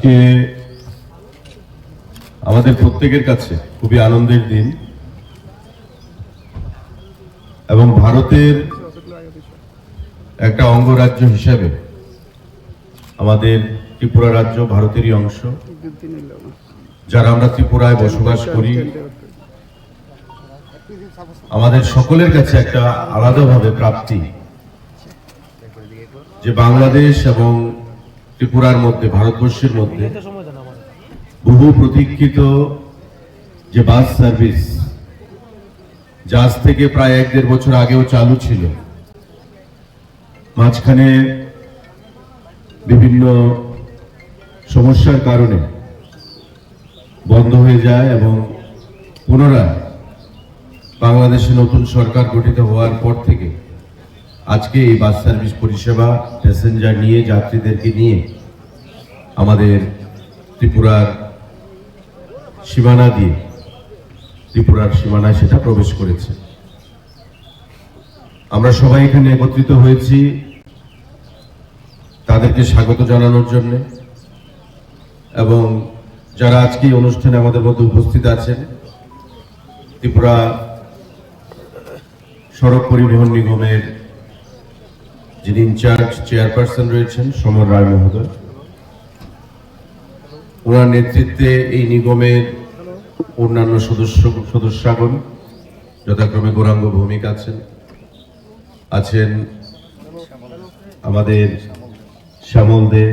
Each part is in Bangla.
আজকে আমাদের প্রত্যেকের কাছে খুবই আনন্দের দিন এবং ভারতের একটা অঙ্গরাজ্য হিসাবে আমাদের ত্রিপুরা রাজ্য ভারতেরই অংশ। যারা আমরা ত্রিপুরায় বসবাস করি, আমাদের সকলের কাছে একটা আলাদাভাবে প্রাপ্তি যে বাংলাদেশ এবং ত্রিপুরার মধ্যে, ভারতবর্ষের মধ্যে বহু প্রতীক্ষিত যে বাস সার্ভিস, যা আজ থেকে প্রায় 1-1.5 বছর আগেও চালু ছিল, মাঝখানে বিভিন্ন সমস্যার কারণে বন্ধ হয়ে যায় এবং পুনরায় বাংলাদেশে নতুন সরকার গঠিত হওয়ার পর থেকে আজকে এই বাস সার্ভিস পরিষেবা প্যাসেঞ্জার নিয়ে, যাত্রীদেরকে নিয়ে আমাদের ত্রিপুরার সীমানা দিয়ে, ত্রিপুরার সীমানায় সেটা প্রবেশ করেছে। আমরা সবাই এখানে একত্রিত হয়েছি তাদেরকে স্বাগত জানানোর জন্য, এবং যারা আজকে এই অনুষ্ঠানে আমাদের মধ্যে উপস্থিত আছেন, ত্রিপুরা সড়ক পরিবহন নিগমের যিনি ইনচার্জ চেয়ারপারসন রয়েছেন সমর রায় মহোদয়, ওনার নেতৃত্বে এই নিগমের অন্যান্য সদস্যগণ যথাক্রমে গৌরাঙ্গ ভৌমিক আছেন আমাদের শ্যামল দে,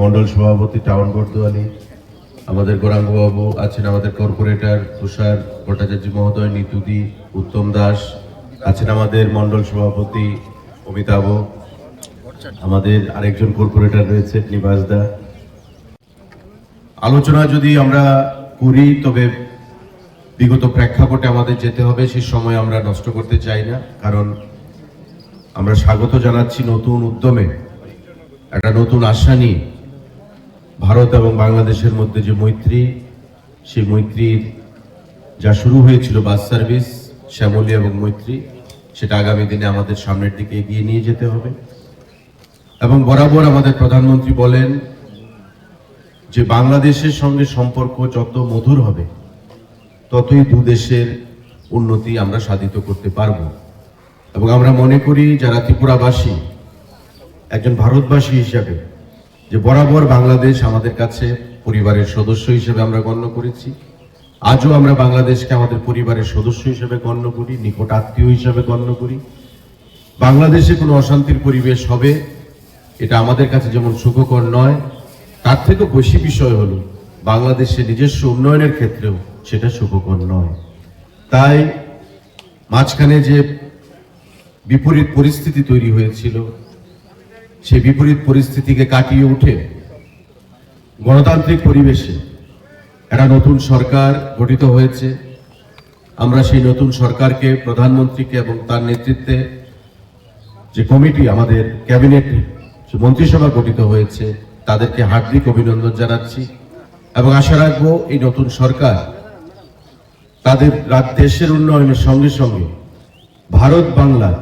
মন্ডল সভাপতি টাউন বর্দোয়ালি, আমাদের গৌরাঙ্গ বাবু আছেন, আমাদের কর্পোরেটর তুষার ভট্টাচার্য মহোদয়, নিতুদি, উত্তম দাস আছেন, আমাদের মন্ডল সভাপতি অমিতাভ, আমাদের আরেকজন কর্পোরেটর রয়েছে নিবাস দা। আলোচনা যদি আমরা করি তবে বিগত প্রেক্ষাপটে আমাদের যেতে হবে, সেই সময় আমরা নষ্ট করতে চাই না, কারণ আমরা স্বাগত জানাচ্ছি নতুন উদ্যমে, একটা নতুন আশা নিয়ে ভারত এবং বাংলাদেশের মধ্যে যে মৈত্রী, সেই মৈত্রীর যা শুরু হয়েছিল বাস সার্ভিস, শ্যামলী এবং মৈত্রী, সেটা আগামী দিনে আমাদের সামনের দিকে এগিয়ে নিয়ে যেতে হবে। এবং বরাবর আমাদের প্রধানমন্ত্রী বলেন যে বাংলাদেশের সঙ্গে সম্পর্ক যত মধুর হবে ততই দুদেশের উন্নতি আমরা সাধিত করতে পারব। এবং আমরা মনে করি যারা ত্রিপুরাবাসী, একজন ভারতবাসী হিসাবে, যে বরাবর বাংলাদেশ আমাদের কাছে পরিবারের সদস্য হিসেবে আমরা গণ্য করেছি, আজও আমরা বাংলাদেশকে আমাদের পরিবারের সদস্য হিসেবে গণ্য করি, নিকট আত্মীয় হিসেবে গণ্য করি। বাংলাদেশে কোনো অশান্তির পরিবেশ হবে, এটা আমাদের কাছে যেমন সুখকর নয়, তার থেকেও বেশি বিষয় হলো বাংলাদেশের নিজস্ব উন্নয়নের ক্ষেত্রেও সেটা সুখকর নয়। তাই মাঝখানে যে বিপরীত পরিস্থিতি তৈরি হয়েছিল, সেই বিপরীত পরিস্থিতিকে কাটিয়ে উঠে গণতান্ত্রিক পরিবেশে একটা নতুন সরকার গঠিত হয়েছে। আমরা সেই নতুন সরকারকে, প্রধানমন্ত্রীকে এবং তার নেতৃত্বে যে কমিটি, আমাদের ক্যাবিনেট মন্ত্রিসভা গঠিত হয়েছে, তাদেরকে হার্দিক অভিনন্দন জানাচ্ছি এবং আশা রাখবো এই নতুন সরকার তাদের দেশের উন্নয়নের সঙ্গে সঙ্গে ভারত বাংলার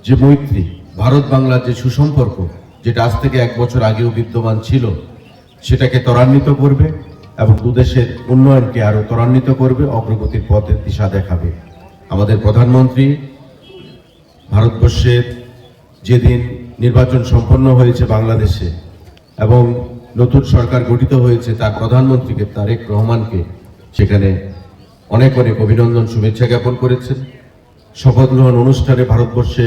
যে মৈত্রী, ভারত বাংলার যে সুসম্পর্ক, যেটা আজ থেকে 1 বছর আগেও বিদ্যমান ছিল, সেটাকে ত্বরান্বিত করবে এবং দুদেশের উন্নয়নকে আরো ত্বরান্বিত করবে, অগ্রগতির পথের দিশা দেখাবে। আমাদের প্রধানমন্ত্রী ভারতবর্ষের যেদিন নির্বাচন সম্পন্ন হয়েছে বাংলাদেশে এবং নতুন সরকার গঠিত হয়েছে, তার প্রধানমন্ত্রীকে, তারেক রহমানকে সেখানে অনেক অনেক অভিনন্দন, শুভেচ্ছা জ্ঞাপন করেছেন। শপথ গ্রহণ অনুষ্ঠানে ভারতবর্ষে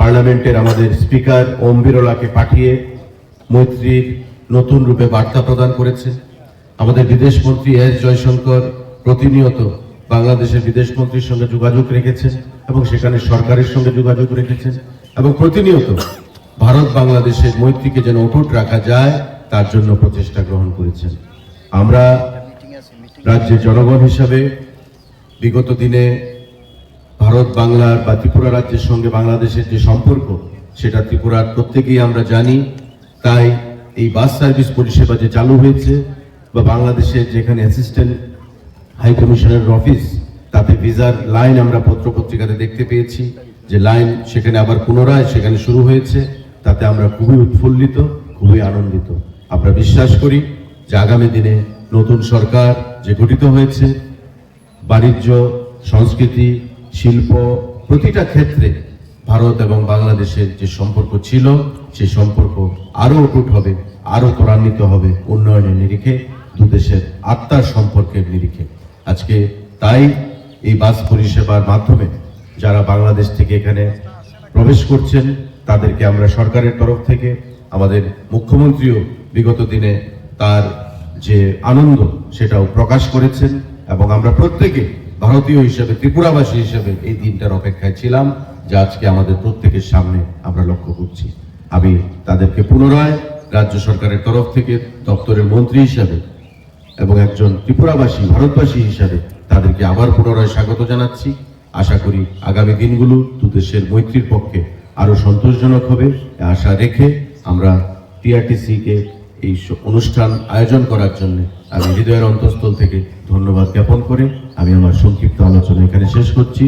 পার্লামেন্টের আমাদের স্পিকার ওম বিরলাকে পাঠিয়ে মৈত্রীর নতুন রূপে বার্তা প্রদান করেছেন। আমাদের বিদেশমন্ত্রী এস জয়শঙ্কর প্রতিনিয়ত বাংলাদেশের বিদেশমন্ত্রীর সঙ্গে যোগাযোগ রেখেছেন এবং সেখানে সরকারের সঙ্গে যোগাযোগ রেখেছেন এবং প্রতিনিয়ত ভারত বাংলাদেশের মৈত্রীকে যেন অটুট রাখা যায় তার জন্য প্রচেষ্টা গ্রহণ করেছেন। আমরা রাজ্যের জনগণ হিসাবে বিগত দিনে ভারত বাংলার বা ত্রিপুরা রাজ্যের সঙ্গে বাংলাদেশের যে সম্পর্ক, সেটা ত্রিপুরার প্রত্যেকেই আমরা জানি। তাই এই বাস সার্ভিস পরিষেবা যে চালু হয়েছে, বা বাংলাদেশের যেখানে অ্যাসিস্ট্যান্ট হাই কমিশনারের অফিস, তাতে ভিসার লাইন আমরা পত্রপত্রিকাতে দেখতে পেয়েছি যে লাইন সেখানে আবার পুনরায় সেখানে শুরু হয়েছে, তাতে আমরা খুবই উৎফুল্লিত, খুবই আনন্দিত। আমরা বিশ্বাস করি যে আগামী দিনে নতুন সরকার যে গঠিত হয়েছে, বাণিজ্য, সংস্কৃতি, শিল্প প্রতিটা ক্ষেত্রে ভারত এবং বাংলাদেশের যে সম্পর্ক ছিল সেই সম্পর্ক আরো অটুট হবে, আরো ত্বরান্বিত হবে উন্নয়নের নিরিখে, দুদেশের আত্মার সম্পর্কের নিরিখে। আজকে তাই এই বাস পরিষেবার মাধ্যমে যারা বাংলাদেশ থেকে এখানে প্রবেশ করছেন তাদেরকে আমরা সরকারের তরফ থেকে, আমাদের মুখ্যমন্ত্রীও বিগত দিনে তার যে আনন্দ সেটাও প্রকাশ করেছেন এবং আমরা প্রত্যেকে ভারতীয় হিসেবে, ত্রিপুরাবাসী হিসেবে এই দিনটার অপেক্ষায় ছিলাম যা আজকে আমাদের প্রত্যেকের সামনে আমরা লক্ষ্য করছি। আমি তাদেরকে পুনরায় রাজ্য সরকারের তরফ থেকে দপ্তরের মন্ত্রী হিসাবে এবং একজন ত্রিপুরাবাসী, ভারতবাসী হিসাবে তাদেরকে আবার পুনরায় স্বাগত জানাচ্ছি। আশা করি আগামী দিনগুলো দুদেশের মৈত্রীর পক্ষে আরো সন্তোষজনক হবে, আশা রেখে আমরা টিআরটিসি-কে এই অনুষ্ঠান আয়োজন করার জন্য আমি হৃদয়ের অন্তঃস্থল থেকে ধন্যবাদ জ্ঞাপন করে আমি আমার সংক্ষিপ্ত আলোচনা এখানে শেষ করছি।